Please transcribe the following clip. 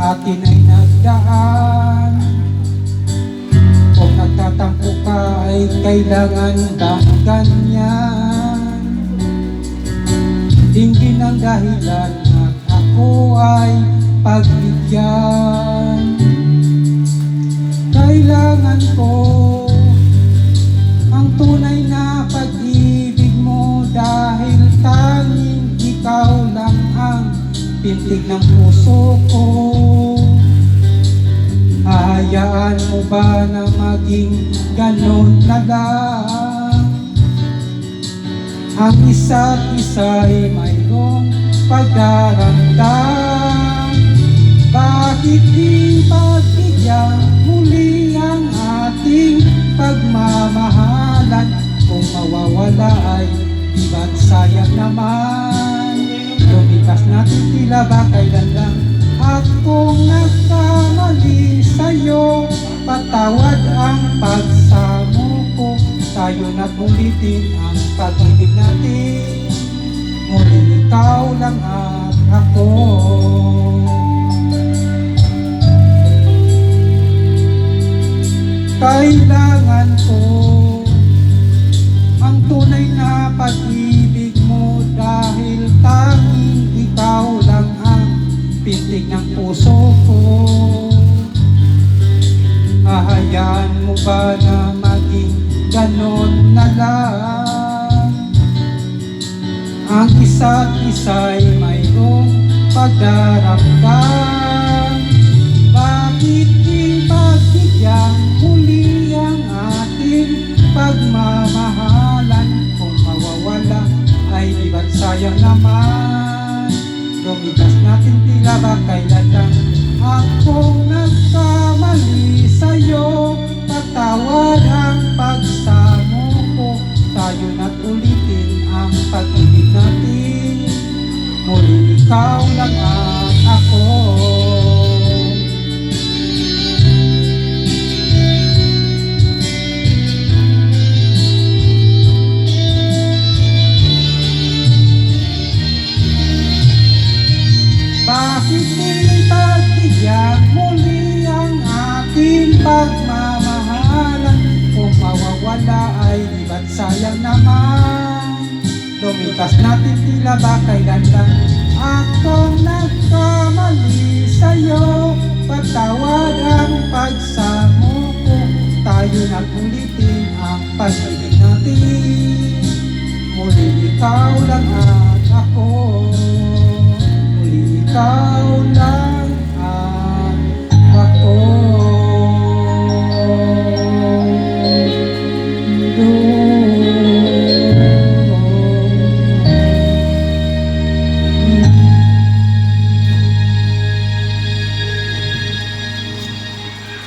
atin ay nagdaan. Kung nagtatampo ka ay kailangan bang ganyan? Dinggin ang dahilan at ako ay pagbigyan. Kailangan ko ang tunay na pag-ibig mo, dahil tanging ikaw lang ang pintig ng puso ko. Hahayaan mo ba na maging ganon na lang? Ang isa't isa'y mayroong pagdaramdam. Bakit di pagbigyan muli ang ating pagmamahalan? Kung mawawala ay di ba't sayang naman? Lumipas natin tila ba kailan lang? At kung nagkamali sa'yo, patawad ang pagsamo ko. Tayo na't ulitin ang pag-ibig natin. Muli ikaw lang at ako. Kailangan ko ang tunay na pag-ibig mo, dahil tanging ikaw lang ang pintig ng puso ko. Hahayaan mo ba na maging ganon na lang? Ang isa't isa'y mayroong pagdaramdam. Bakit di pagbigyan muli ang ating pagmamahalan? Kung mawawala ay di ba't sayang naman? Lumipas natin tila ba kailan lang? Akong nagkamali sa'yo, patawad ang pagsamo ko. Tayo na't ulitin ang pag-ibig natin. Muli ikaw lang at ako. Bakit di pagbigyan muli ang ating pagmamahalan? Kung mawawala ay di ba't sayang naman? Lumipas natin tila ba kailan lang? Akong nagkamali sa'yo, patawad ang pagsamo ko. Tayo na't ulitin ang pag-ibig natin. Muli ikaw lang at ako. Ikaw lang.